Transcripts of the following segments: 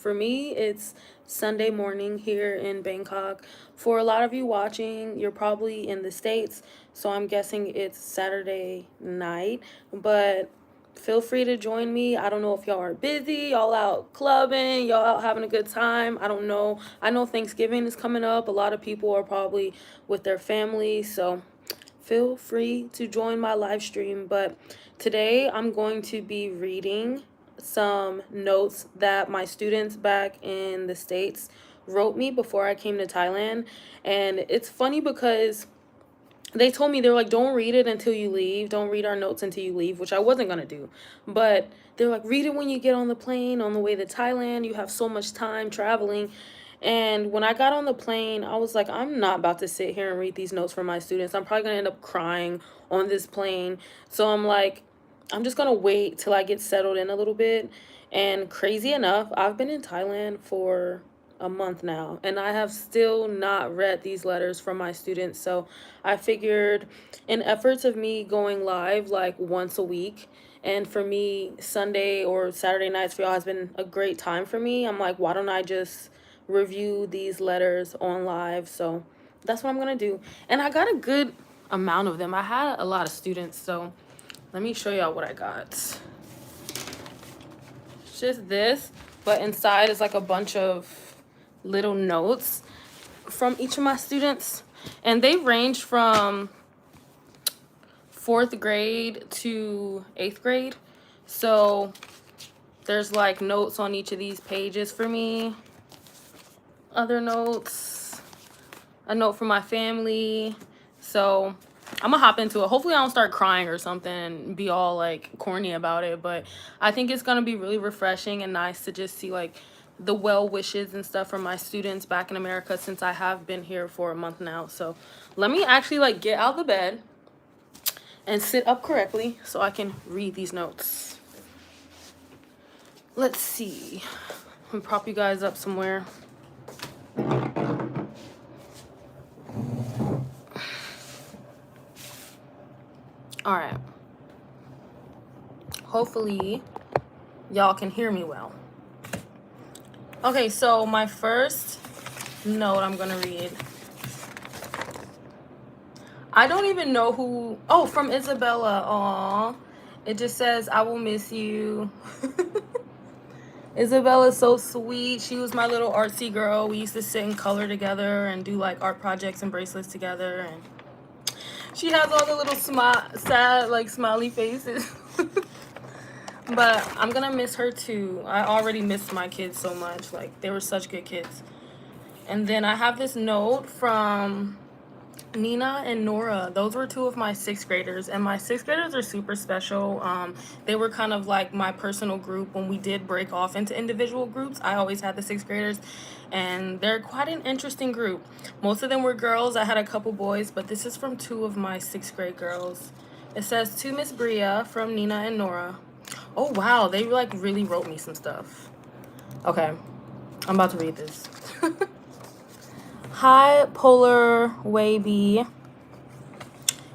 For me, it's Sunday morning here in Bangkok. For a lot of you watching, you're probably in the States, so I'm guessing it's Saturday night. But feel free to join me. I don't know if y'all are busy, y'all out clubbing, y'all out having a good time. I don't know. I know Thanksgiving is coming up. A lot of people are probably with their families, so feel free to join my live stream. But today I'm going to be reading some notes that my students back in the States wrote me before I came to Thailand. And it's funny because they told me, they're like, don't read it until you leave. Don't read our notes until you leave, which I wasn't going to do. But they're like, read it when you get on the plane on the way to Thailand. You have so much time traveling. And when I got on the plane, I was like, I'm not about to sit here and read these notes for my students. I'm probably going to end up crying on this plane. So I'm like, I'm just going to wait till I get settled in a little bit. And crazy enough, I've been in Thailand for a month now, and I have still not read these letters from my students. So I figured, in efforts of me going live like once a week, and for me, Sunday or Saturday nights for y'all has been a great time for me. I'm like, why don't I just review these letters on live? So that's what I'm gonna do. And I got a good amount of them. I had a lot of students, so let me show y'all what I got. It's just this, but inside is like a bunch of little notes from each of my students, and they range from 4th grade to 8th grade. So there's like notes on each of these pages for me, other notes, a note for my family. So I'm gonna hop into it. Hopefully I don't start crying or something and be all like corny about it, but I think it's gonna be really refreshing and nice to just see like the well wishes and stuff from my students back in America, since I have been here for a month now. So let me actually like get out of the bed and sit up correctly so I can read these notes. Let's see. I'm gonna prop you guys up somewhere. All right. Hopefully y'all can hear me well. Okay, so my first note I'm gonna read, I don't even know who. Oh, from Isabella. Aw, it just says, I will miss you. Isabella's so sweet. She was my little artsy girl. We used to sit and color together and do like art projects and bracelets together, and she has all the little sad like smiley faces. But I'm gonna miss her too. I already missed my kids so much. Like, they were such good kids. And then I have this note from Nina and Nora. Those were two of my 6th graders, and my 6th graders are super special. They were kind of like my personal group when we did break off into individual groups. I always had the 6th graders, and they're quite an interesting group. Most of them were girls. I had a couple boys, but this is from 2 of my 6th grade girls. It says, to Miss Bria from Nina and Nora. Oh wow, they like really wrote me some stuff. Okay, I'm about to read this. Hi, Polar Wavy.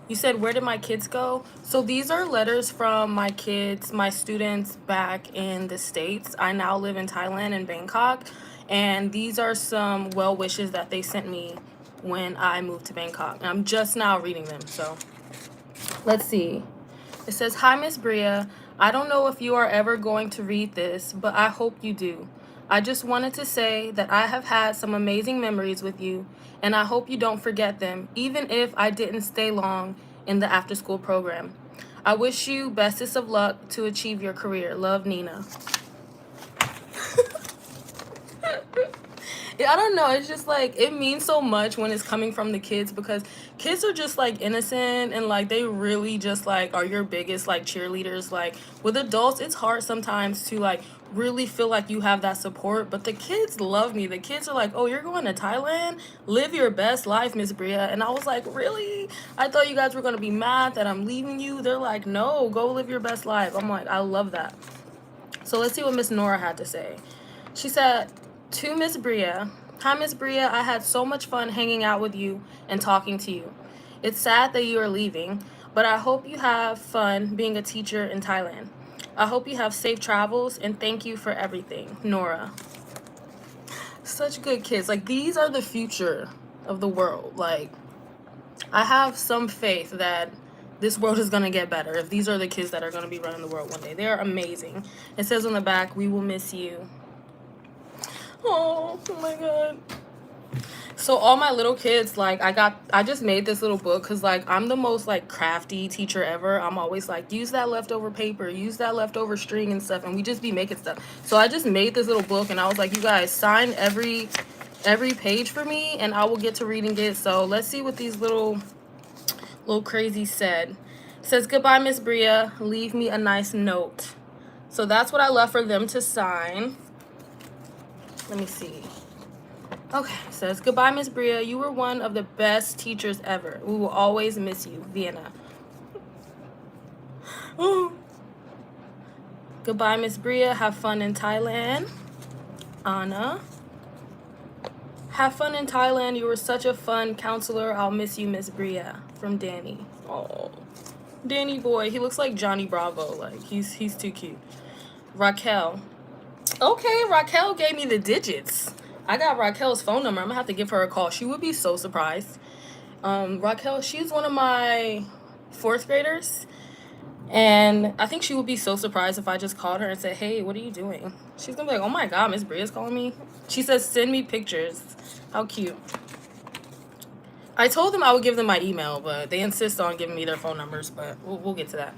You said, where did my kids go? So these are letters from my kids, my students back in the States. I now live in Thailand, in Bangkok. And these are some well wishes that they sent me when I moved to Bangkok. And I'm just now reading them, so let's see. It says, hi, Miss Bria. I don't know if you are ever going to read this, but I hope you do. I just wanted to say that I have had some amazing memories with you, and I hope you don't forget them, even if I didn't stay long in the after-school program. I wish you bestest of luck to achieve your career. Love, Nina. I don't know, it's just like, it means so much when it's coming from the kids, because kids are just like innocent, and like they really just like are your biggest like cheerleaders. Like, with adults, it's hard sometimes to like really feel like you have that support, but the kids love me. The kids are like, oh, you're going to Thailand, live your best life, Miss Bria. And I was like, really? I thought you guys were going to be mad that I'm leaving you. They're like, no, go live your best life. I'm like, I love that. So let's see what Miss Nora had to say. She said, to Miss Bria, hi, Miss Bria, I had so much fun hanging out with you and talking to you. It's sad that you are leaving, but I hope you have fun being a teacher in Thailand. I hope you have safe travels, and thank you for everything. Nora. Such good kids. Like, these are the future of the world. Like, I have some faith that this world is going to get better if these are the kids that are going to be running the world one day. They are amazing. It says on the back, we will miss you. Oh my God. So all my little kids, like, I just made this little book because, like, I'm the most, like, crafty teacher ever. I'm always like, use that leftover paper, use that leftover string and stuff, and we just be making stuff. So I just made this little book, and I was like, you guys, sign every page for me, and I will get to reading it. So let's see what these little crazies said. It says, goodbye, Miss Bria. Leave me a nice note. So that's what I left for them to sign. Let me see. Okay, it says, goodbye, Miss Bria. You were one of the best teachers ever. We will always miss you, Vienna. Goodbye, Miss Bria. Have fun in Thailand. Anna. Have fun in Thailand. You were such a fun counselor. I'll miss you, Miss Bria. From Danny. Oh, Danny boy. He looks like Johnny Bravo. Like, he's too cute. Raquel. Okay, Raquel gave me the digits. I got Raquel's phone number. I'm gonna have to give her a call. She would be so surprised. Raquel, she's one of my 4th graders. And I think she would be so surprised if I just called her and said, hey, what are you doing? She's gonna be like, oh my God, Miss Bria's calling me. She says, send me pictures. How cute. I told them I would give them my email, but they insist on giving me their phone numbers, but we'll get to that.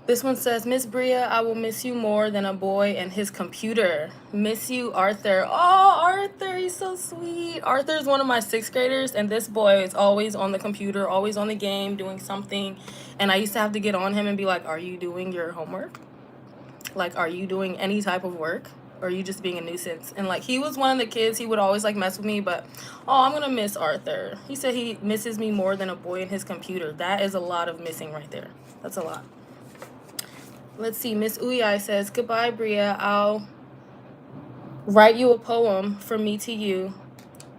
This one says, Miss Bria, I will miss you more than a boy and his computer. Miss you, Arthur. Oh, Arthur, he's so sweet. Arthur's one of my 6th graders, and this boy is always on the computer, always on the game, doing something. And I used to have to get on him and be like, are you doing your homework? Like, are you doing any type of work? Or are you just being a nuisance? And, like, he was one of the kids, he would always, like, mess with me, but, oh, I'm gonna miss Arthur. He said he misses me more than a boy and his computer. That is a lot of missing right there. That's a lot. Let's see. Miss Uyai says, goodbye, Bria. I'll write you a poem from me to you,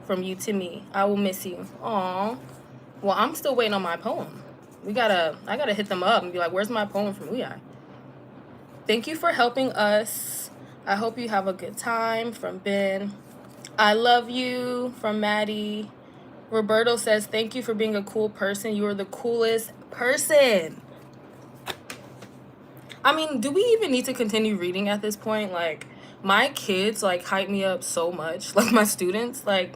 from you to me. I will miss you. Aw. Well, I'm still waiting on my poem. I gotta hit them up and be like, where's my poem from Uyai? Thank you for helping us. I hope you have a good time, from Ben. I love you, from Maddie. Roberto says, thank you for being a cool person. You are the coolest person. I mean, do we even need to continue reading at this point? Like, my kids, like, hype me up so much. Like, my students, like,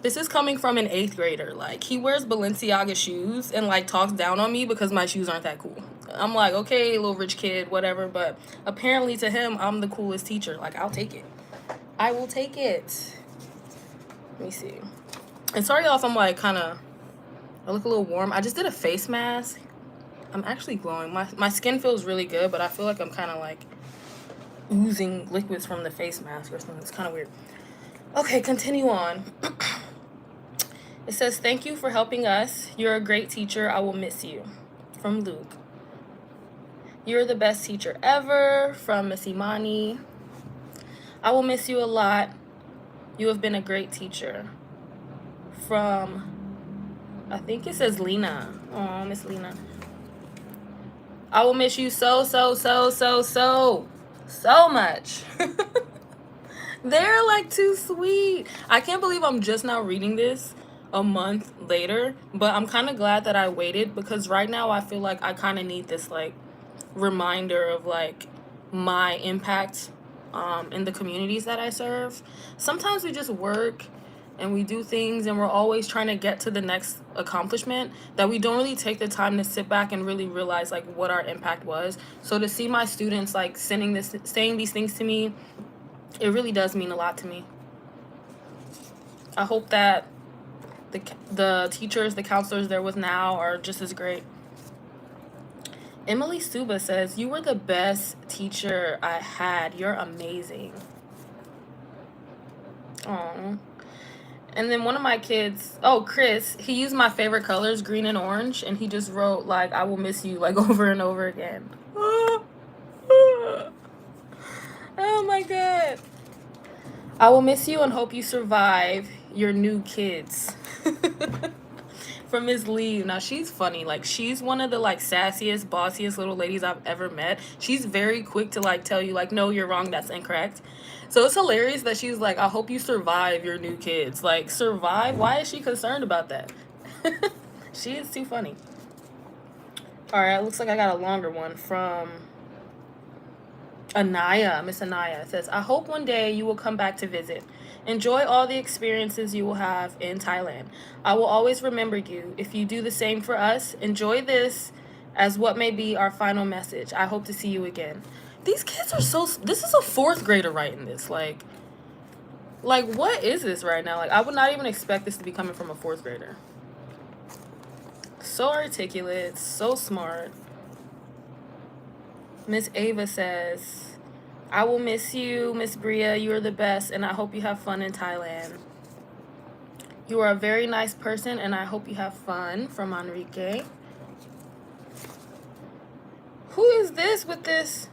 this is coming from an 8th grader. Like, he wears Balenciaga shoes and, like, talks down on me because my shoes aren't that cool. I'm like, okay, little rich kid, whatever. But apparently to him, I'm the coolest teacher. Like, I'll take it. I will take it. Let me see. And sorry if I'm, like, I look a little warm. I just did a face mask. I'm actually glowing. My skin feels really good, but I feel like I'm kind of, like, oozing liquids from the face mask or something. It's kind of weird. Okay, continue on. It says, thank you for helping us. You're a great teacher. I will miss you. From Luke. You're the best teacher ever. From Miss Imani. I will miss you a lot. You have been a great teacher. From, I think it says Lena. Oh, Miss Lena. I will miss you so much. They're, like, too sweet. I can't believe I'm just now reading this a month later, but I'm kind of glad that I waited, because right now I feel like I kind of need this, like, reminder of, like, my impact in the communities that I serve. Sometimes we just work and we do things and we're always trying to get to the next accomplishment, that we don't really take the time to sit back and really realize, like, what our impact was. So to see my students, like, saying these things to me, it really does mean a lot to me. I hope that the teachers, the counselors they're with now are just as great. Emily Suba says, you were the best teacher I had. You're amazing. Aww. And then one of my kids, oh, Chris, he used my favorite colors, green and orange, and he just wrote, like, I will miss you, like, over and over again. Oh my God. I will miss you and hope you survive your new kids. From Ms. Lee. Now, she's funny. Like, she's one of the, like, sassiest, bossiest little ladies I've ever met. She's very quick to, like, tell you, like, no, you're wrong, that's incorrect. So it's hilarious that she's like, I hope you survive your new kids. Like, survive? Why is she concerned about that? She is too funny. All right, looks like I got a longer one from Anaya. Miss Anaya says, I hope one day you will come back to visit. Enjoy all the experiences you will have in Thailand. I will always remember you. If you do the same for us, enjoy this as what may be our final message. I hope to see you again. These kids are so... This is a fourth grader writing this. Like, what is this right now? Like, I would not even expect this to be coming from a fourth grader. So articulate, so smart. Miss Ava says, I will miss you, Miss Bria. You are the best, and I hope you have fun in Thailand. You are a very nice person, and I hope you have fun. From Enrique. Who is this with this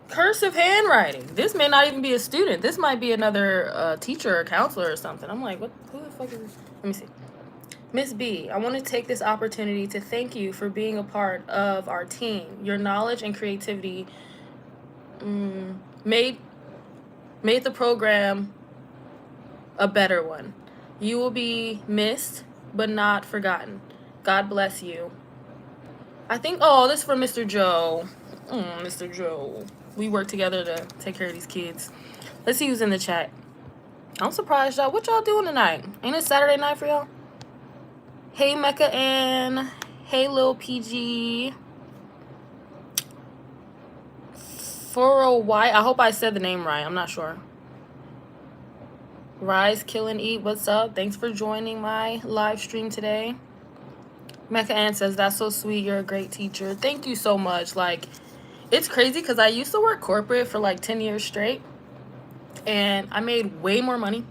cursive handwriting? This may not even be a student. This might be another teacher or counselor or something. I'm like, what? Who the fuck is this? Let me see. Miss B, I want to take this opportunity to thank you for being a part of our team. Your knowledge and creativity made the program a better one. You will be missed, but not forgotten. God bless you. I think, oh, this is from Mr. Joe. Mr. Joe. We work together to take care of these kids. Let's see who's in the chat. I'm surprised, y'all. What y'all doing tonight? Ain't it Saturday night for y'all? Hey, Mecca Ann. Hey, Lil PG. Furo White. I hope I said the name right. I'm not sure. Rise, Kill, and Eat. What's up? Thanks for joining my live stream today. Mecca Ann says, that's so sweet. You're a great teacher. Thank you so much. Like, it's crazy because I used to work corporate for like 10 years straight. And I made way more money.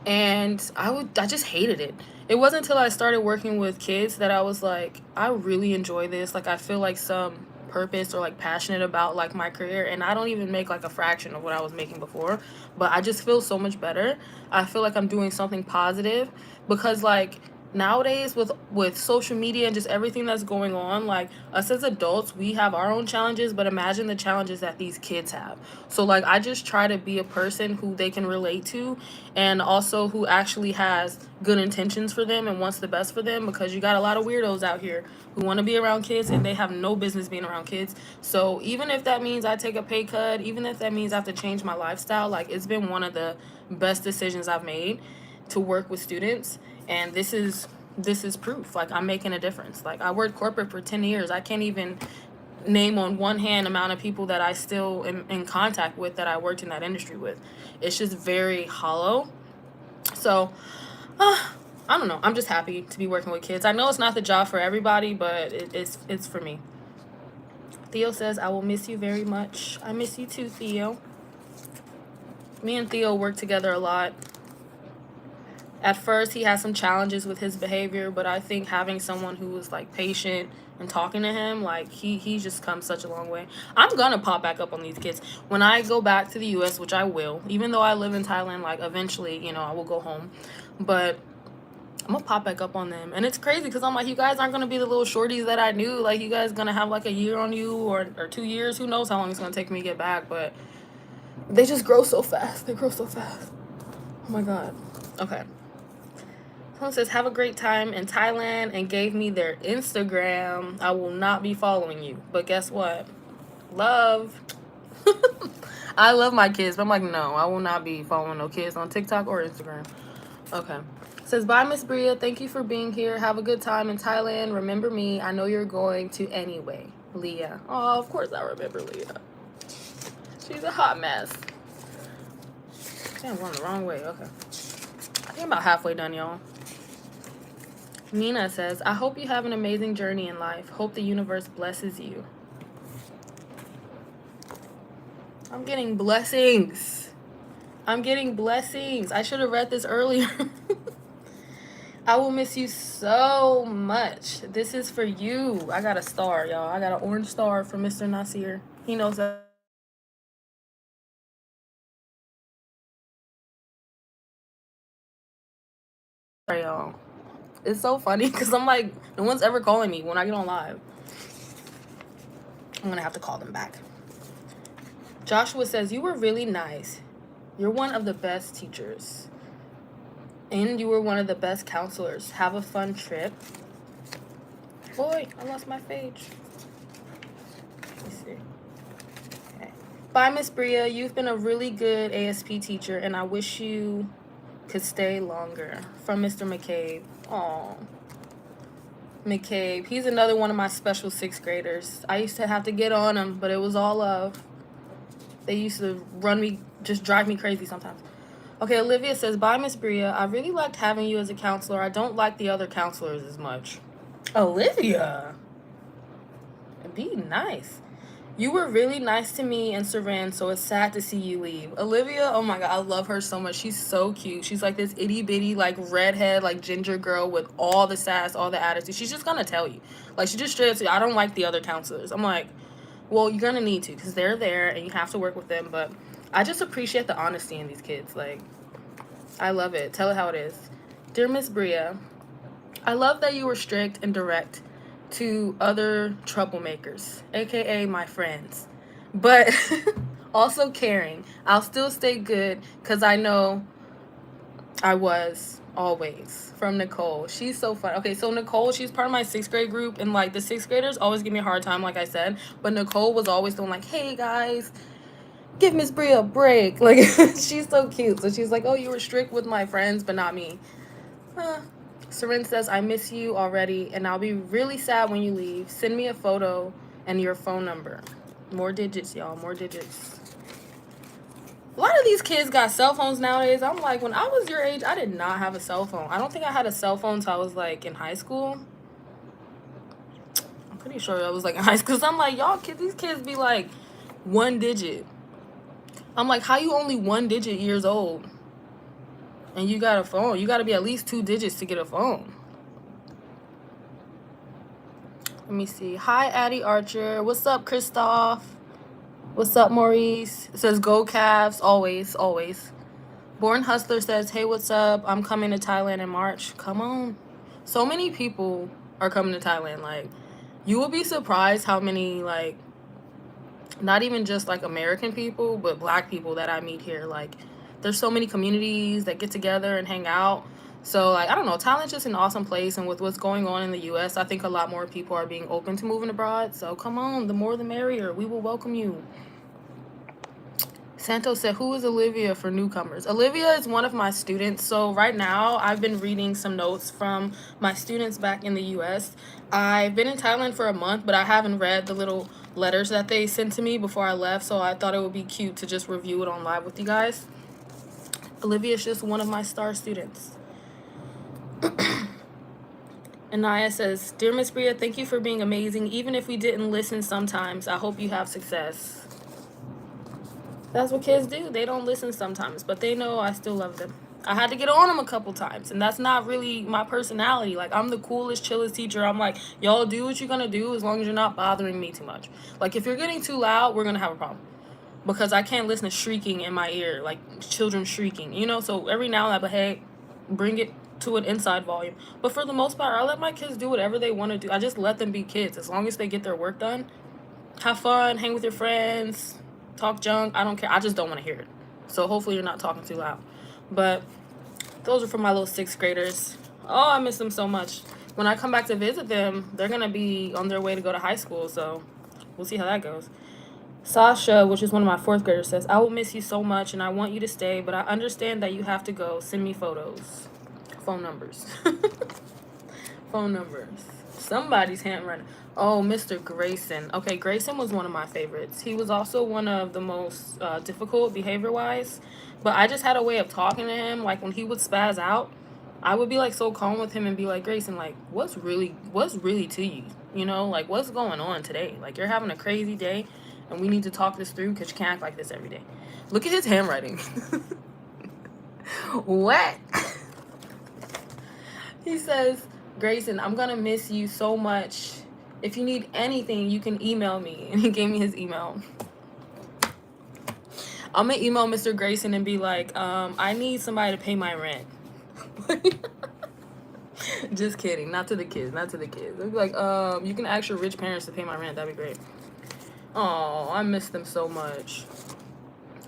And I just hated it. It wasn't until I started working with kids that I was like, I really enjoy this. Like, I feel like some purpose or like passionate about like my career, and I don't even make like a fraction of what I was making before, but I just feel so much better. I feel like I'm doing something positive because like nowadays with social media and just everything that's going on, like us as adults, we have our own challenges, but imagine the challenges that these kids have. So like I just try to be a person who they can relate to, and also who actually has good intentions for them and wants the best for them, because you got a lot of weirdos out here who want to be around kids and they have no business being around kids. So even if that means I take a pay cut, even if that means I have to change my lifestyle, like it's been one of the best decisions I've made to work with students. And this is proof. Like, I'm making a difference. Like, I worked corporate for 10 years. I can't even name on one hand amount of people that I still am in contact with that I worked in that industry with. It's just very hollow. So, I don't know. I'm just happy to be working with kids. I know it's not the job for everybody, but it's for me. Theo says, I will miss you very much. I miss you too, Theo. Me and Theo work together a lot. At first, he had some challenges with his behavior, but I think having someone who was, like, patient and talking to him, like, he just come such a long way. I'm gonna pop back up on these kids. When I go back to the U.S., which I will, even though I live in Thailand, like, eventually, you know, I will go home. But I'm gonna pop back up on them. And it's crazy because I'm like, you guys aren't gonna be the little shorties that I knew. Like, you guys gonna have, like, a year on you or 2 years. Who knows how long it's gonna take me to get back. But they just grow so fast. They grow so fast. Oh, my God. Okay. Someone says, have a great time in Thailand, and gave me their Instagram. I will not be following you. But guess what? Love. I love my kids, but I'm like, no, I will not be following no kids on TikTok or Instagram. Okay. It says, bye, Miss Bria. Thank you for being here. Have a good time in Thailand. Remember me. I know you're going to anyway. Leah. Oh, of course I remember Leah. She's a hot mess. Damn, I'm going the wrong way. Okay. I think I'm about halfway done, y'all. Nina says, I hope you have an amazing journey in life. Hope the universe blesses you. I'm getting blessings. I'm getting blessings. I should have read this earlier. I will miss you so much. This is for you. I got a star, y'all. I got an orange star from Mr. Nasir. He knows that. Y'all. It's so funny because I'm like, no one's ever calling me when I get on live. I'm going to have to call them back. Joshua says, you were really nice. You're one of the best teachers. And you were one of the best counselors. Have a fun trip. Boy, I lost my page. Let me see. Okay. Bye, Miss Bria. You've been a really good ASP teacher, and I wish you could stay longer. From Mr. McCabe. Aw. McCabe. He's another one of my special 6th graders. I used to have to get on him, but it was all love. They used to just drive me crazy sometimes. Okay, Olivia says, bye, Miss Bria. I really liked having you as a counselor. I don't like the other counselors as much. Olivia. Be nice. You were really nice to me and Saran, so it's sad to see you leave. Olivia, oh my god, I love her so much. She's so cute. She's like this itty bitty, like redhead, like ginger girl with all the sass, all the attitude. She's just gonna tell you. Like, she just straight up to you, I don't like the other counselors. I'm like, well, you're gonna need to, because they're there and you have to work with them. But I just appreciate the honesty in these kids. Like, I love it. Tell it how it is. Dear Miss Bria, I love that you were strict and direct to other troublemakers, aka my friends, but also caring. I'll still stay good because I know I was always. From Nicole. She's so fun. Okay, so Nicole, she's part of my 6th grade group, and like the 6th graders always give me a hard time, like I said, but Nicole was always doing like, hey guys, give Miss Bria a break. Like, she's so cute. So she's like, oh, you were strict with my friends but not me. Seren says, I miss you already, and I'll be really sad when you leave. Send me a photo and your phone number. More digits, y'all. More digits. A lot of these kids got cell phones nowadays. I'm like, when I was your age, I did not have a cell phone. I don't think I had a cell phone until I was, like, in high school. I'm pretty sure I was, like, in high school. Because I'm like, y'all kids, these kids be, like, 1 digit. I'm like, how you only 1 digit years old? And you got a phone. You got to be at least 2 digits to get a phone. Let me see. Hi, Addie Archer. What's up, Christoph? What's up, Maurice? It says, go Cavs. Always, always. Born Hustler says, hey, what's up? I'm coming to Thailand in March. Come on. So many people are coming to Thailand. Like, you will be surprised how many, like, not even just, like, American people, but black people that I meet here. Like, there's so many communities that get together and hang out. So, like, I don't know. Thailand's just an awesome place. And with what's going on in the U.S., I think a lot more people are being open to moving abroad. So, come on. The more the merrier. We will welcome you. Santos said, who is Olivia for newcomers? Olivia is one of my students. So right now, I've been reading some notes from my students back in the U.S. I've been in Thailand for a month, but I haven't read the little letters that they sent to me before I left. So I thought it would be cute to just review it on live with you guys. Olivia is just one of my star students. Anaya says, dear Miss Bria, thank you for being amazing. Even if we didn't listen sometimes, I hope you have success. That's what kids do. They don't listen sometimes, but they know I still love them. I had to get on them a couple times, and that's not really my personality. Like, I'm the coolest, chillest teacher. I'm like, y'all do what you're going to do as long as you're not bothering me too much. Like, if you're getting too loud, we're going to have a problem. Because I can't listen to shrieking in my ear, like children shrieking, you know? So every now and then, but hey, bring it to an inside volume. But for the most part, I let my kids do whatever they want to do. I just let them be kids. As long as they get their work done, have fun, hang with your friends, talk junk, I don't care. I just don't want to hear it. So hopefully you're not talking too loud. But those are for my little 6th graders. Oh, I miss them so much. When I come back to visit them, they're going to be on their way to go to high school. So we'll see how that goes. Sasha, which is one of my 4th graders, says, I will miss you so much and I want you to stay, but I understand that you have to go. Send me photos. Phone numbers. Phone numbers. Somebody's handwriting. Oh, Mr. Grayson. Okay, Grayson was one of my favorites. He was also one of the most difficult behavior-wise. But I just had a way of talking to him. Like, when he would spaz out, I would be, like, so calm with him and be like, Grayson, like, what's really to you? You know, like, what's going on today? Like, you're having a crazy day, and we need to talk this through because you can't act like this every day. Look at his handwriting. What? He says, Grayson, I'm going to miss you so much. If you need anything, you can email me. And he gave me his email. I'm going to email Mr. Grayson and be like, I need somebody to pay my rent. Just kidding. Not to the kids. Not to the kids. I'll be like, you can ask your rich parents to pay my rent. That'd be great. Oh, I miss them so much.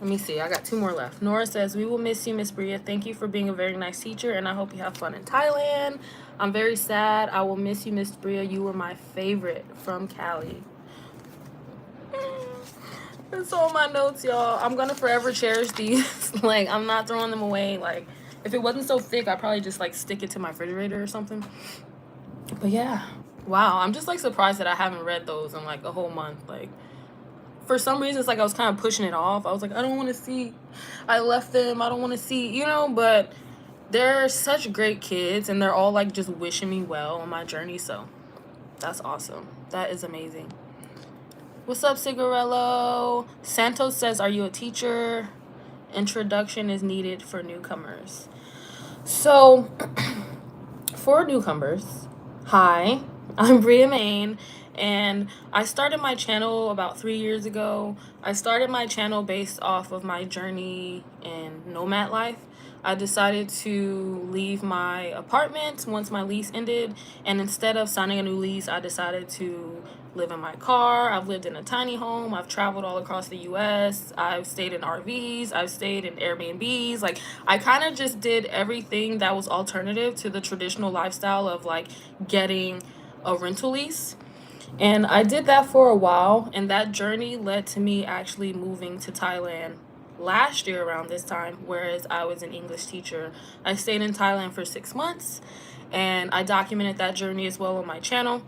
Let me see. I got 2 more left. Nora says, "We will miss you, Miss Bria. Thank you for being a very nice teacher, and I hope you have fun in Thailand. I'm very sad. I will miss you, Miss Bria. You were my favorite from Cali." That's all my notes, y'all. I'm gonna forever cherish these. Like, I'm not throwing them away. Like, if it wasn't so thick, I'd probably just like stick it to my refrigerator or something. But yeah, wow. I'm just like surprised that I haven't read those in like a whole month. Like, for some reason, it's like I was kind of pushing it off. I was like, I don't want to see. I left them. I don't want to see, but they're such great kids, and they're all like just wishing me well on my journey. So that's awesome. That is amazing. What's up, Cigarello? Santos says, "Are you a teacher? Introduction is needed for newcomers." So, for newcomers, hi, I'm Briamaine, and I started my channel about 3 years ago. I started my channel based off of my journey in nomad life. I decided to leave my apartment once my lease ended, and instead of signing a new lease, I decided to live in my car. I've lived in a tiny home. I've traveled all across the US. I've stayed in RVs. I've stayed in Airbnbs. Like, I kind of just did everything that was alternative to the traditional lifestyle of like getting a rental lease. And I did that for a while, and that journey led to me actually moving to Thailand last year around this time, whereas I was an English teacher. I stayed in Thailand for 6 months, and I documented that journey as well on my channel.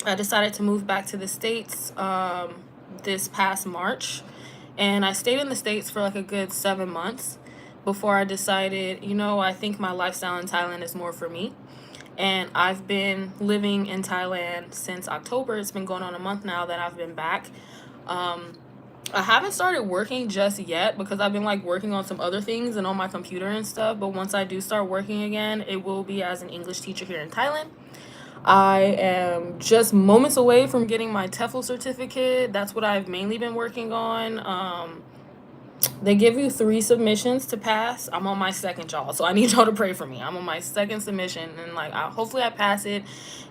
I decided to move back to the States this past March, and I stayed in the States for like a good 7 months before I decided, I think my lifestyle in Thailand is more for me. And I've been living in Thailand since October. It's been going on a month now that I've been back. I haven't started working just yet because I've been like working on some other things and on my computer and stuff. But once I do start working again, it will be as an English teacher here in Thailand. I am just moments away from getting my TEFL certificate. That's what I've mainly been working on. They give you 3 submissions to pass. I'm on my second, y'all, so I need y'all to pray for me. I'm on my second submission, and like hopefully I pass it,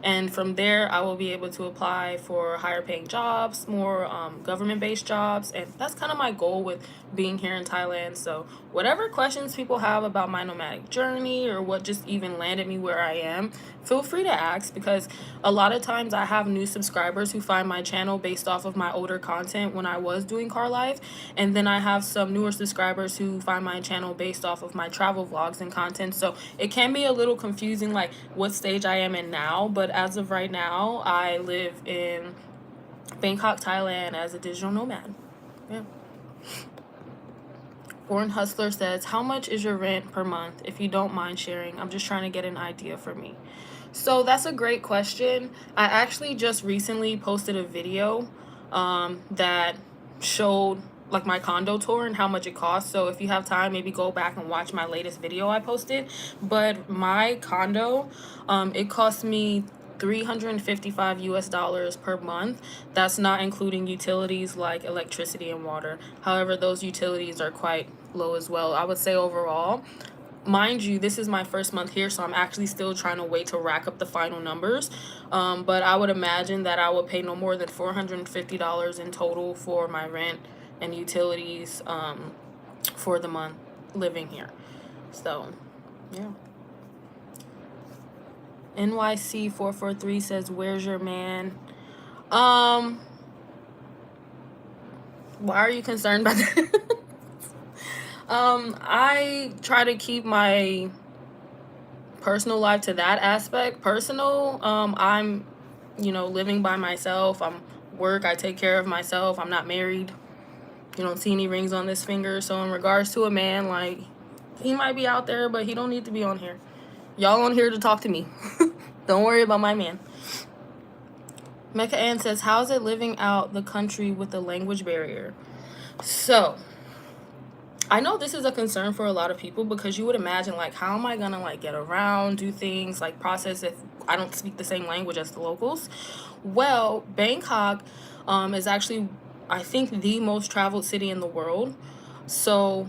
and from there I will be able to apply for higher paying jobs, more government-based jobs, and that's kind of my goal with being here in Thailand. So whatever questions people have about my nomadic journey or what just even landed me where I am, feel free to ask, because a lot of times I have new subscribers who find my channel based off of my older content when I was doing car life, and then I have some newer subscribers who find my channel based off of my travel vlogs and content. So it can be a little confusing like what stage I am in now, but as of right now I live in Bangkok, Thailand as a digital nomad. Yeah. Born Hustler says, "How much is your rent per month? If you don't mind sharing, I'm just trying to get an idea for me." So that's a great question. I actually just recently posted a video that showed like my condo tour and how much it costs. So if you have time, maybe go back and watch my latest video I posted. But my condo, it cost me $355 per month. That's not including utilities like electricity and water. However, those utilities are quite low as well. I would say overall, mind you, this is my first month here, so I'm actually still trying to wait to rack up the final numbers. But I would imagine that I would pay no more than $450 in total for my rent and utilities for the month living here. So, yeah. NYC443 says, "Where's your man?" Why are you concerned by that? I try to keep my personal life to that aspect personal. I'm, living by myself. I take care of myself. I'm not married. You don't see any rings on this finger. So in regards to a man, like, he might be out there, but he don't need to be on here. Y'all on here to talk to me. Don't worry about my man. Mecca Ann says, "How's it living out the country with the language barrier?" So I know this is a concern for a lot of people, because you would imagine, like, how am I gonna like get around, do things, like process if I don't speak the same language as the locals? Well, Bangkok is actually, I think, the most traveled city in the world. So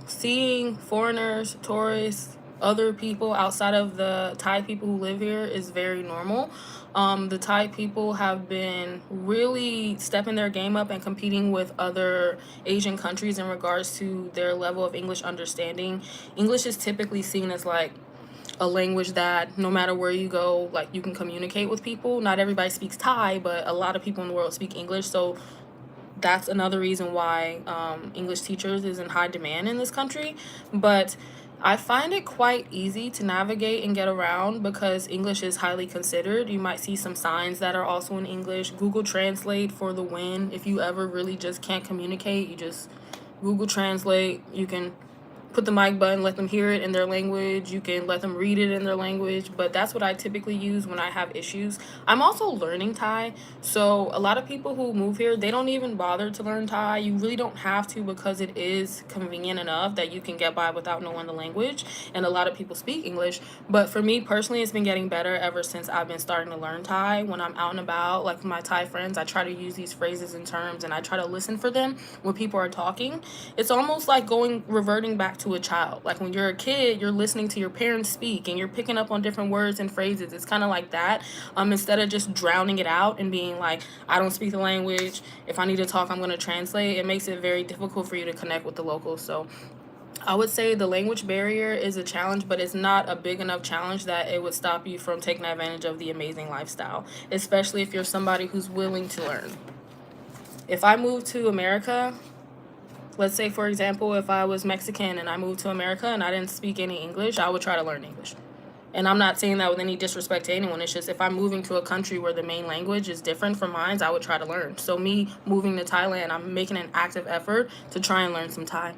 seeing foreigners, tourists, other people outside of the Thai people who live here is very normal. The Thai people have been really stepping their game up and competing with other Asian countries in regards to their level of English understanding. English is typically seen as like a language that no matter where you go, like you can communicate with people. Not everybody speaks Thai, but a lot of people in the world speak English. So that's another reason why English teachers is in high demand in this country. But I find it quite easy to navigate and get around because English is highly considered. You might see some signs that are also in English. Google Translate for the win. If you ever really just can't communicate, you just Google Translate. You can put the mic button, let them hear it in their language. You can let them read it in their language, but that's what I typically use when I have issues. I'm also learning Thai, so a lot of people who move here, they don't even bother to learn Thai. You really don't have to because it is convenient enough that you can get by without knowing the language, and a lot of people speak English. But for me personally, it's been getting better ever since I've been starting to learn Thai. When I'm out and about, like with my Thai friends, I try to use these phrases and terms, and I try to listen for them when people are talking. It's almost like reverting back to a child. Like when you're a kid, you're listening to your parents speak and you're picking up on different words and phrases. It's kind of like that. Instead of just drowning it out and being like, I don't speak the language, if I need to talk, I'm going to translate. It makes it very difficult for you to connect with the locals. So I would say the language barrier is a challenge, but it's not a big enough challenge that it would stop you from taking advantage of the amazing lifestyle, especially if you're somebody who's willing to learn. If I moved to America, let's say, for example, if I was Mexican and I moved to America and I didn't speak any English, I would try to learn English. And I'm not saying that with any disrespect to anyone. It's just if I'm moving to a country where the main language is different from mine, I would try to learn. So me moving to Thailand, I'm making an active effort to try and learn some Thai.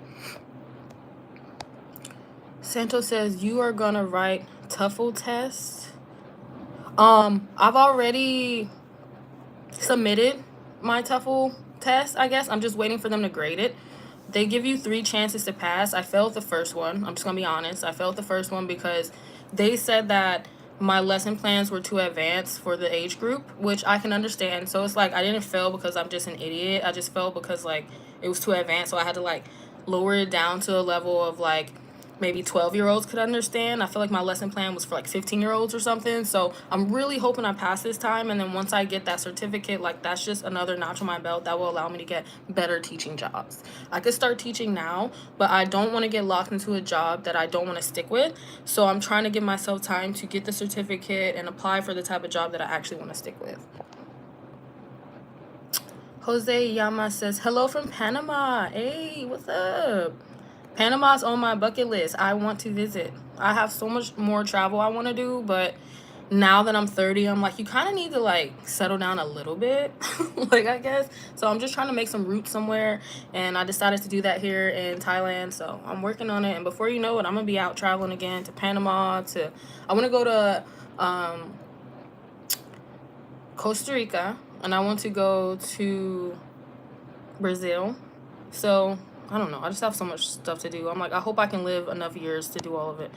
Santos says, you are going to write TOEFL test. I've already submitted my TOEFL test, I guess. I'm just waiting for them to grade it. They give you 3 chances to pass. I failed the first one. I'm just going to be honest. I failed the first one because they said that my lesson plans were too advanced for the age group, which I can understand. So it's like I didn't fail because I'm just an idiot. I just failed because like it was too advanced. So I had to like lower it down to a level of like maybe 12-year-olds could understand. I feel like my lesson plan was for like 15-year-olds or something. So I'm really hoping I pass this time. And then once I get that certificate, like that's just another notch on my belt that will allow me to get better teaching jobs. I could start teaching now, but I don't want to get locked into a job that I don't want to stick with. So I'm trying to give myself time to get the certificate and apply for the type of job that I actually want to stick with. Jose Yama says, hello from Panama. Hey, what's up? Panama's on my bucket list. I want to visit. I have so much more travel I want to do, but now that I'm 30, I'm like, you kind of need to like settle down a little bit, like I guess. So I'm just trying to make some roots somewhere, and I decided to do that here in Thailand. So I'm working on it, and before you know it, I'm gonna be out traveling again to Panama. I want to go to Costa Rica, and I want to go to Brazil. So I don't know. I just have so much stuff to do. I'm like, I hope I can live enough years to do all of it.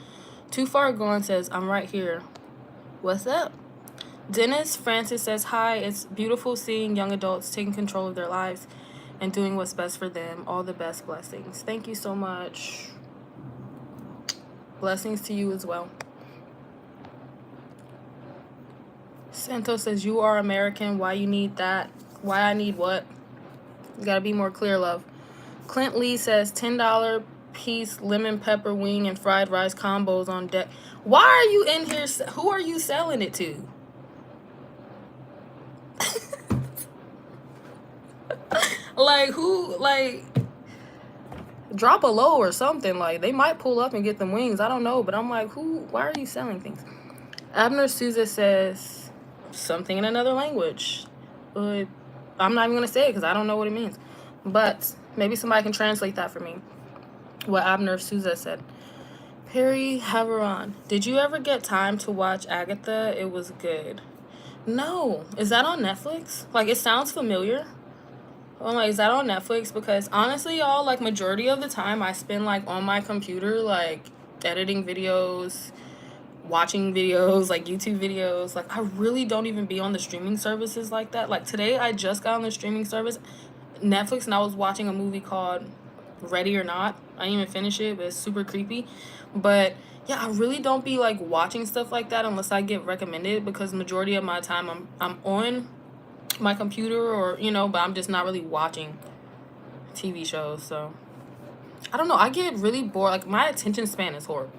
Too Far Gone says, I'm right here. What's up? Dennis Francis says, hi. It's beautiful seeing young adults taking control of their lives and doing what's best for them. All the best blessings. Thank you so much. Blessings to you as well. Santos says, you are American. Why you need that? Why I need what? You gotta be more clear, love. Clint Lee says, $10 piece lemon pepper wing and fried rice combos on deck. Why are you in here? Who are you selling it to? Like, who, like, drop a low or something. Like, they might pull up and get them wings. I don't know. But I'm like, why are you selling things? Abner Souza says something in another language. But I'm not even going to say it because I don't know what it means. But maybe somebody can translate that for me. What Abner Souza said. Perry Haveron. Did you ever get time to watch Agatha? It was good. No. Is that on Netflix? Like, it sounds familiar. I'm like, is that on Netflix? Because honestly, y'all, like, majority of the time I spend, like, on my computer, like, editing videos, watching videos, like, YouTube videos. Like, I really don't even be on the streaming services like that. Like, today I just got on the streaming service, Netflix, and I was watching a movie called Ready or Not. I didn't even finish it, but it's super creepy. But yeah, I really don't be like watching stuff like that unless I get recommended, because majority of my time I'm on my computer, or but I'm just not really watching TV shows. So I don't know, I get really bored. Like, my attention span is horrible.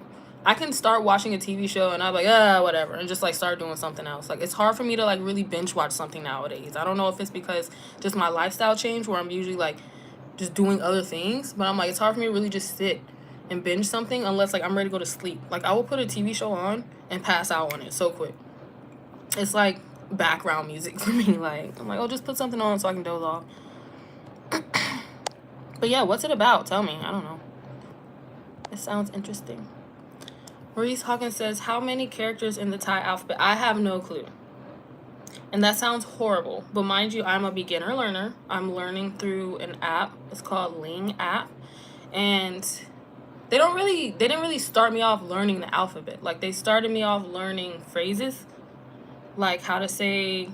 I can start watching a TV show and I'm like, whatever, and just like start doing something else. Like, it's hard for me to like really binge watch something nowadays. I don't know if it's because just my lifestyle changed, where I'm usually like just doing other things, but I'm like, it's hard for me to really just sit and binge something unless like I'm ready to go to sleep. Like, I will put a TV show on and pass out on it so quick. It's like background music for me. Like, I'm like, oh, just put something on so I can doze off. But yeah, what's it about? Tell me. I don't know. It sounds interesting. Maurice Hawkins says, how many characters in the Thai alphabet? I have no clue. And that sounds horrible. But mind you, I'm a beginner learner. I'm learning through an app. It's called Ling app. And they didn't really start me off learning the alphabet. Like, they started me off learning phrases. Like how to say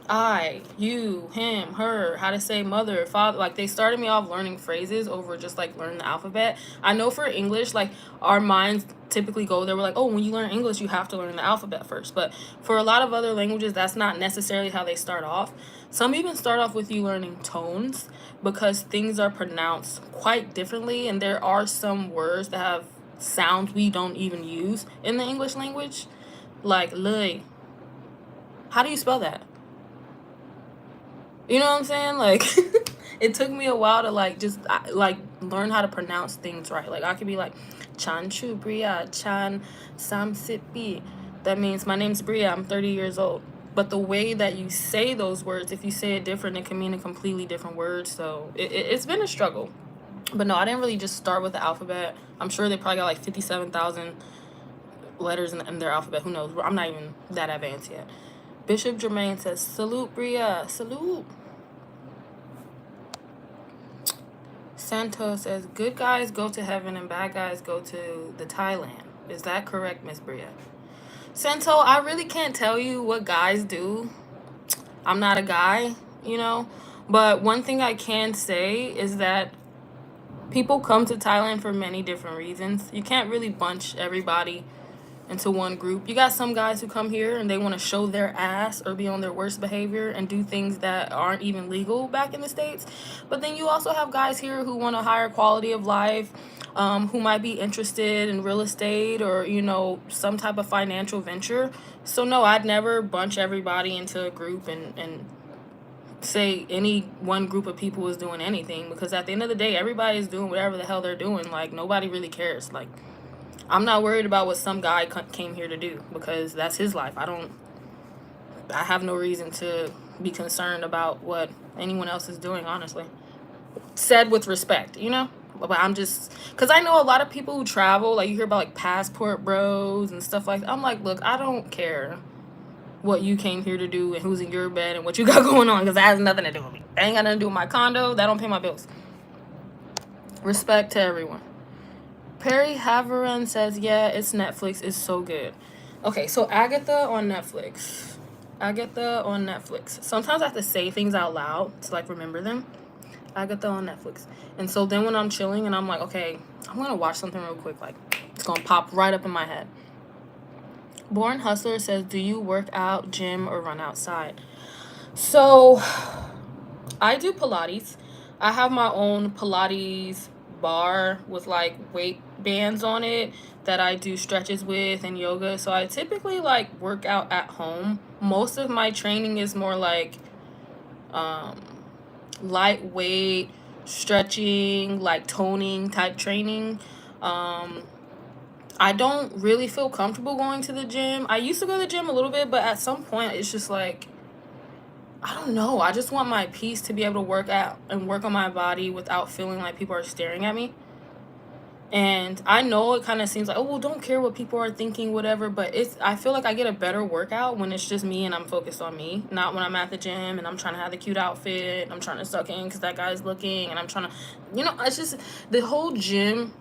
I, you, him, her, how to say mother, father. Like, they started me off learning phrases over just like learning the alphabet. I know for English, like, our minds typically go there. We're like, oh, when you learn English, you have to learn the alphabet first. But for a lot of other languages, that's not necessarily how they start off. Some even start off with you learning tones, because things are pronounced quite differently. And there are some words that have sounds we don't even use in the English language. Like, lay. How do you spell that? You know what I'm saying? Like, it took me a while to like just like learn how to pronounce things right. Like, I could be like, Chan Chu Bria, Chan Sam Sipi. That means my name's Bria, I'm 30 years old. But the way that you say those words, if you say it different, it can mean a completely different word. So it's been a struggle. But no, I didn't really just start with the alphabet. I'm sure they probably got like 57,000 letters in their alphabet. Who knows? I'm not even that advanced yet. Bishop Jermaine says, salute, Bria. Salute. Santos says, good guys go to heaven and bad guys go to the Thailand. Is that correct, Miss Bria? Santo, I really can't tell you what guys do. I'm not a guy, But one thing I can say is that people come to Thailand for many different reasons. You can't really bunch everybody into one group. You got some guys who come here and they want to show their ass or be on their worst behavior and do things that aren't even legal back in the States. But then you also have guys here who want a higher quality of life, who might be interested in real estate or, some type of financial venture. So no, I'd never bunch everybody into a group and say any one group of people is doing anything, because at the end of the day, everybody is doing whatever the hell they're doing. Like, nobody really cares. Like, I'm not worried about what some guy came here to do, because that's his life. I have no reason to be concerned about what anyone else is doing, honestly. Said with respect, But I'm just, because I know a lot of people who travel, like, you hear about, like, passport bros and stuff like that. I'm like, look, I don't care what you came here to do and who's in your bed and what you got going on, because that has nothing to do with me. That ain't got nothing to do with my condo. That don't pay my bills. Respect to everyone. Perry Haveran says, yeah, it's Netflix. It's so good. Okay, so Agatha on Netflix. Sometimes I have to say things out loud to, like, remember them. Agatha on Netflix. And so then when I'm chilling and I'm like, okay, I'm going to watch something real quick. Like, it's going to pop right up in my head. Born Hustler says, do you work out, gym, or run outside? So I do Pilates. I have my own Pilates bar with like weight bands on it that I do stretches with and yoga. So I typically like work out at home. Most of my training is more like lightweight stretching, like toning type training. I don't really feel comfortable going to the gym. I used to go to the gym a little bit, but at some point it's just like, I don't know. I just want my peace to be able to work out and work on my body without feeling like people are staring at me. And I know it kind of seems like, oh, well, don't care what people are thinking, whatever. But I feel like I get a better workout when it's just me and I'm focused on me. Not when I'm at the gym and I'm trying to have the cute outfit. I'm trying to suck in because that guy's looking. And I'm trying to, it's just the whole gym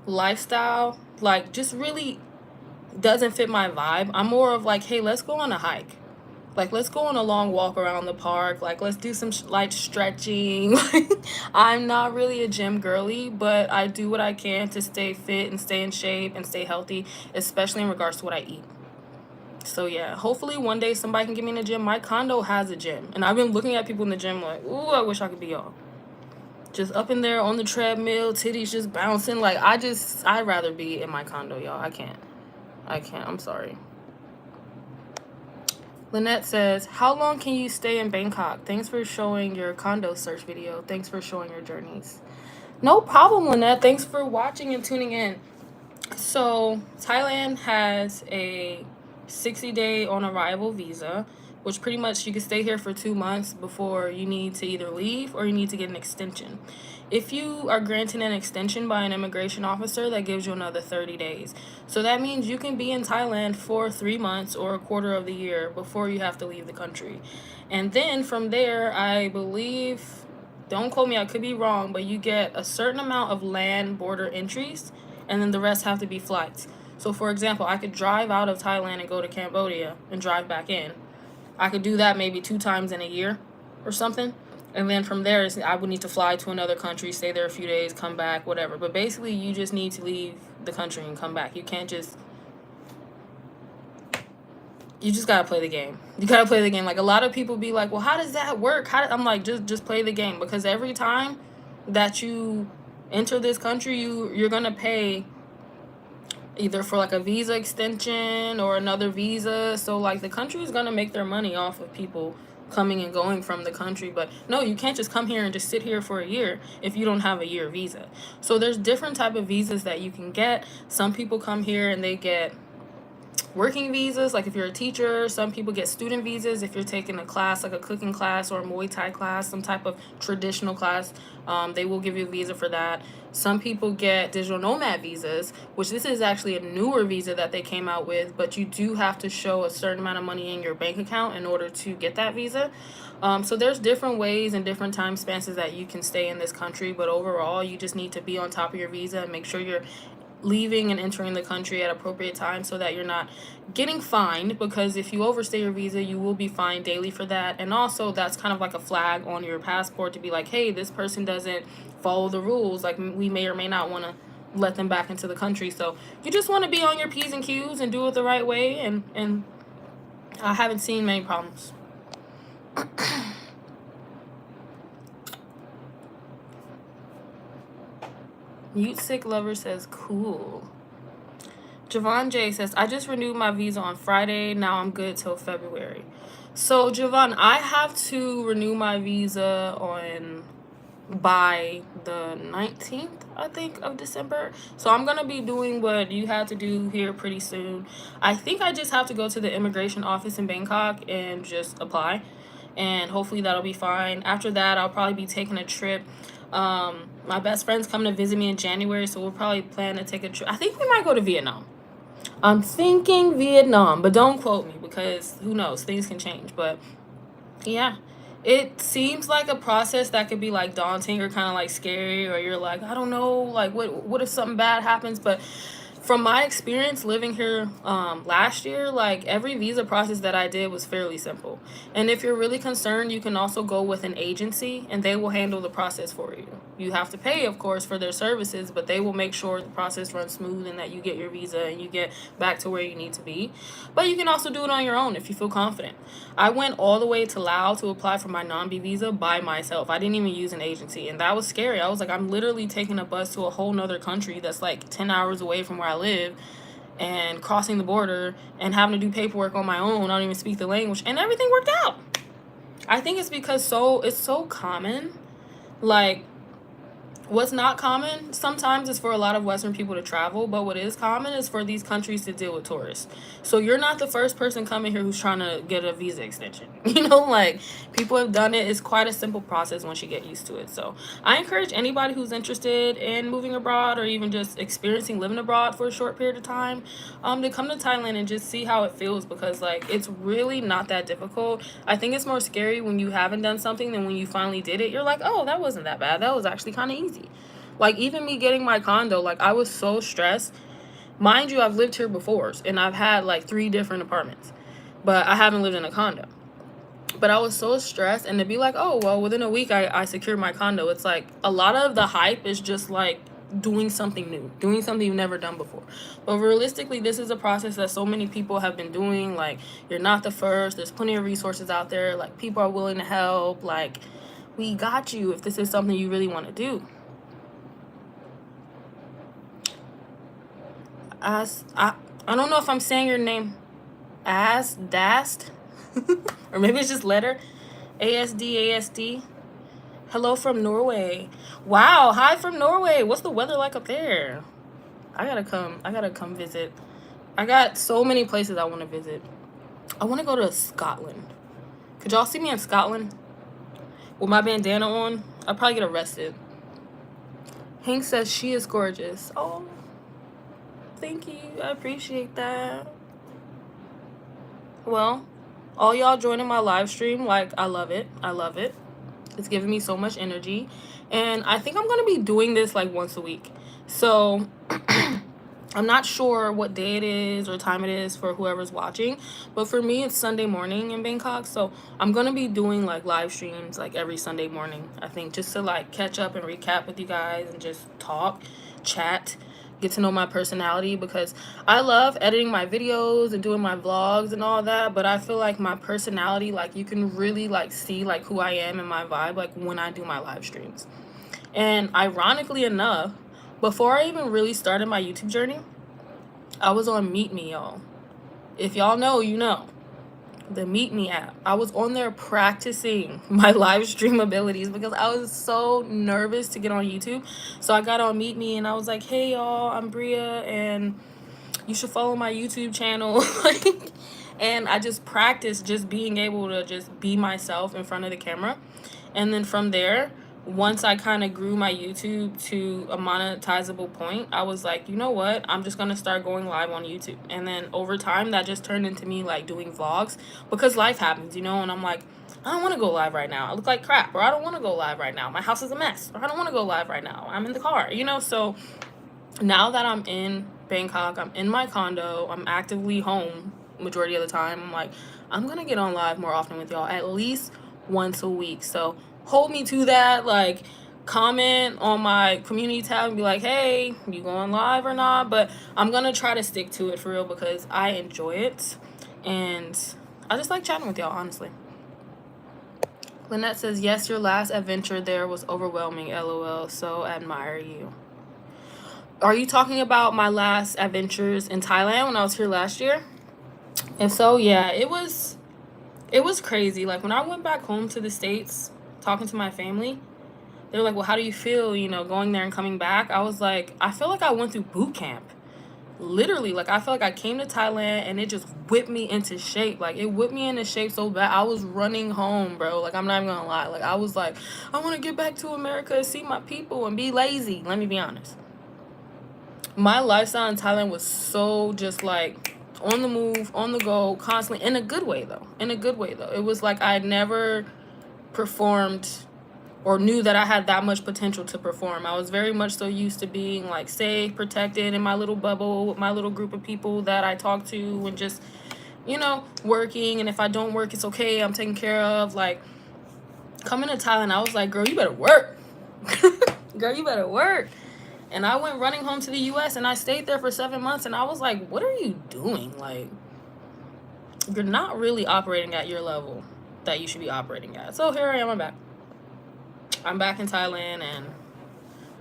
lifestyle, like, just really doesn't fit my vibe. I'm more of like, hey, let's go on a hike. Like, let's go on a long walk around the park. Like, let's do some light stretching. I'm not really a gym girly, but I do what I can to stay fit and stay in shape and stay healthy, especially in regards to what I eat. So yeah, hopefully one day somebody can get me in the gym. My condo has a gym, and I've been looking at people in the gym like, ooh, I wish I could be y'all. Just up in there on the treadmill, titties just bouncing. Like, I'd rather be in my condo, y'all. I can't. I'm sorry. Lynette says, how long can you stay in Bangkok? Thanks for showing your condo search video. Thanks for showing your journeys. No problem, Lynette. Thanks for watching and tuning in. So, Thailand has a 60-day on arrival visa, which pretty much you can stay here for 2 months before you need to either leave or you need to get an extension. If you are granted an extension by an immigration officer, that gives you another 30 days. So that means you can be in Thailand for 3 months or a quarter of the year before you have to leave the country. And then from there, I believe, don't quote me, I could be wrong, but you get a certain amount of land border entries, and then the rest have to be flights. So for example, I could drive out of Thailand and go to Cambodia and drive back in. I could do that maybe 2 times in a year or something. And then from there, I would need to fly to another country, stay there a few days, come back, whatever. But basically, you just need to leave the country and come back. You can't just... You just gotta play the game. You gotta play the game. Like, a lot of people be like, well, how does that work? I'm like, just play the game. Because every time that you enter this country, you're gonna pay either for like a visa extension or another visa. So like the country is gonna make their money off of people coming and going from the country. But no, you can't just come here and just sit here for a year if you don't have a year visa. So there's different type of visas that you can get. Some people come here and they get working visas, like if you're a teacher. Some people get student visas if you're taking a class, like a cooking class or a Muay Thai class, some type of traditional class. They will give you a visa for that. Some people get digital nomad visas, which this is actually a newer visa that they came out with, but you do have to show a certain amount of money in your bank account in order to get that visa. So there's different ways and different time spans that you can stay in this country, but overall you just need to be on top of your visa and make sure you're leaving and entering the country at appropriate times so that you're not getting fined, because if you overstay your visa, you will be fined daily for that. And also that's kind of like a flag on your passport to be like, hey, this person doesn't follow the rules. Like, we may or may not want to let them back into the country. So you just want to be on your P's and Q's and do it the right way, and I haven't seen many problems. Mute Sick Lover says, cool. Javon J says, I just renewed my visa on Friday. Now I'm good till February. So, Javon, I have to renew my visa by the 19th, I think, of December. So I'm going to be doing what you had to do here pretty soon. I think I just have to go to the immigration office in Bangkok and just apply. And hopefully that'll be fine. After that, I'll probably be taking a trip. My best friend's coming to visit me in January, so we'll probably plan to take a trip. I think we might go to Vietnam. I'm thinking Vietnam, but don't quote me because who knows, things can change. But yeah, it seems like a process that could be like daunting or kind of like scary, or you're like, I don't know, like what if something bad happens? But from my experience living here last year, like every visa process that I did was fairly simple. And if you're really concerned, you can also go with an agency and they will handle the process for you. You have to pay, of course, for their services, but they will make sure the process runs smooth and that you get your visa and you get back to where you need to be. But you can also do it on your own if you feel confident. I went all the way to Laos to apply for my non-B visa by myself. I didn't even use an agency, and that was scary. I was like, I'm literally taking a bus to a whole nother country that's like 10 hours away from where I live, and crossing the border and having to do paperwork on my own. I don't even speak the language, and everything worked out. I think it's because it's so common. Like, what's not common sometimes is for a lot of Western people to travel, but what is common is for these countries to deal with tourists. So you're not the first person coming here who's trying to get a visa extension. You know, like, people have done it. It's quite a simple process once you get used to it. So I encourage anybody who's interested in moving abroad or even just experiencing living abroad for a short period of time to come to Thailand and just see how it feels, because like it's really not that difficult. I think it's more scary when you haven't done something than when you finally did it. You're like, oh, that wasn't that bad. That was actually kind of easy. Like, even me getting my condo, like, I was so stressed. Mind you, I've lived here before, and I've had, like, 3 different apartments. But I haven't lived in a condo. But I was so stressed, and to be like, oh, well, within a week, I secured my condo. It's like a lot of the hype is just like doing something new, doing something you've never done before. But realistically, this is a process that so many people have been doing. Like, you're not the first. There's plenty of resources out there. Like, people are willing to help. Like, we got you if this is something you really want to do. I don't know if I'm saying your name. Dast. Or maybe it's just letter. ASD. Hello from Norway. Wow, hi from Norway. What's the weather like up there? I gotta come visit. I got so many places I want to visit. I want to go to Scotland. Could y'all see me in Scotland with my bandana on? I'll probably get arrested. Hank says she is gorgeous. Oh, thank you. I appreciate that. Well, all y'all joining my live stream, like, I love it. I love it. It's giving me so much energy. And I think I'm going to be doing this like once a week. So I'm not sure what day it is or time it is for whoever's watching. But for me, it's Sunday morning in Bangkok. So I'm going to be doing like live streams like every Sunday morning, I think, just to like catch up and recap with you guys and just talk, chat, get to know my personality, because I love editing my videos and doing my vlogs and all that, but I feel like my personality, like, you can really like see like who I am and my vibe like when I do my live streams. And ironically enough, before I even really started my YouTube journey, I was on Meet Me, y'all. If y'all know, you know. The Meet Me app. I was on there practicing my live stream abilities because I was so nervous to get on YouTube. So I got on Meet Me and I was like, hey y'all, I'm Bria and you should follow my YouTube channel. And I just practiced just being able to just be myself in front of the camera. And then from there, once I kind of grew my YouTube to a monetizable point, I was like, you know what? I'm just going to start going live on YouTube. And then over time, that just turned into me like doing vlogs because life happens, you know? And I'm like, I don't want to go live right now. I look like crap. Or I don't want to go live right now. My house is a mess. Or I don't want to go live right now. I'm in the car, you know? So now that I'm in Bangkok, I'm in my condo, I'm actively home majority of the time, I'm like, I'm going to get on live more often with y'all, at least once a week. So hold me to that. Like, comment on my community tab and be like, hey, you going live or not? But I'm gonna try to stick to it for real because I enjoy it and I just like chatting with y'all, honestly. Lynette says, yes, your last adventure there was overwhelming, lol, so admire you. Are you talking about my last adventures in Thailand when I was here last year? And so yeah, it was crazy. Like, when I went back home to the States, talking to my family, they were like, well, how do you feel, you know, going there and coming back? I was like, I feel like I went through boot camp. Literally, like, I feel like I came to Thailand and it just whipped me into shape. Like, it whipped me into shape so bad. I was running home, bro. Like, I'm not even gonna lie. Like, I was like, I want to get back to America and see my people and be lazy. Let me be honest. My lifestyle in Thailand was so just like on the move, on the go, constantly, in a good way though. It was like I never performed or knew that I had that much potential to perform. I was very much so used to being like safe, protected in my little bubble with my little group of people that I talk to and just, you know, working. And if I don't work, it's okay. I'm taken care of. Like, coming to Thailand, I was like, girl, you better work. Girl, you better work. And I went running home to the U.S. and I stayed there for 7 months. And I was like, what are you doing? Like, you're not really operating at your level that you should be operating at. So here I am, I'm back in Thailand and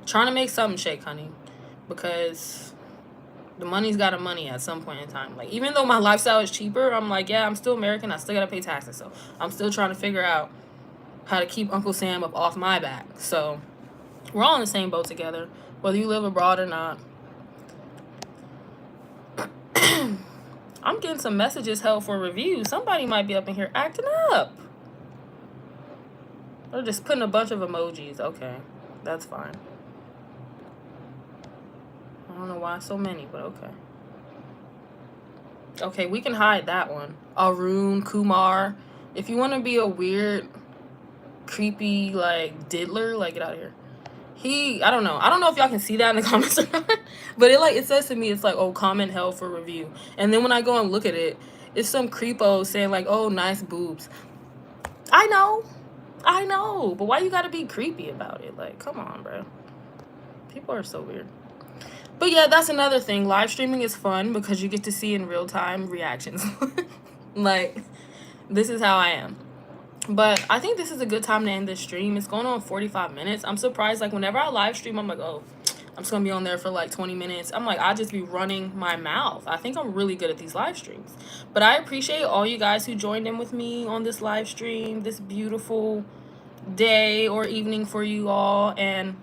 trying to make something shake, honey. Because the money's got a money at some point in time. Like, even though my lifestyle is cheaper, I'm like, yeah, I'm still American. I still got to pay taxes. So I'm still trying to figure out how to keep Uncle Sam up off my back. So we're all in the same boat together, whether you live abroad or not. I'm getting some messages held for review. Somebody might be up in here acting up. Or just putting a bunch of emojis. Okay, that's fine. I don't know why so many, but okay. Okay, we can hide that one. Arun Kumar. If you want to be a weird, creepy, like, diddler, like, get out of here. I don't know if y'all can see that in the comments or not, but it says to me, it's like, oh, comment held for review. And then when I go and look at it, it's some creepo saying like, oh, nice boobs. I know. I know. But why you gotta be creepy about it? Like, come on, bro. People are so weird. But yeah, that's another thing. Live streaming is fun because you get to see in real time reactions. Like, this is how I am. But I think this is a good time to end this stream. It's going on 45 minutes. I'm surprised. Like, whenever I live stream, I'm like, oh, I'm just going to be on there for like 20 minutes. I'm like, I'll just be running my mouth. I think I'm really good at these live streams. But I appreciate all you guys who joined in with me on this live stream, this beautiful day or evening for you all. And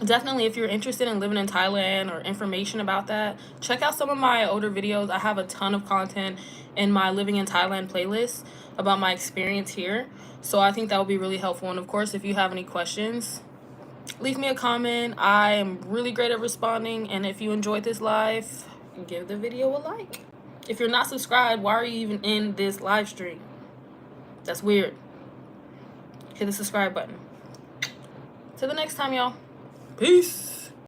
definitely, if you're interested in living in Thailand or information about that, check out some of my older videos. I have a ton of content in my Living in Thailand playlist about my experience here. So I think that would be really helpful. And of course, if you have any questions, leave me a comment. I am really great at responding. And if you enjoyed this live, give the video a like. If you're not subscribed, why are you even in this live stream? That's weird. Hit the subscribe button. Till the next time, y'all. Peace.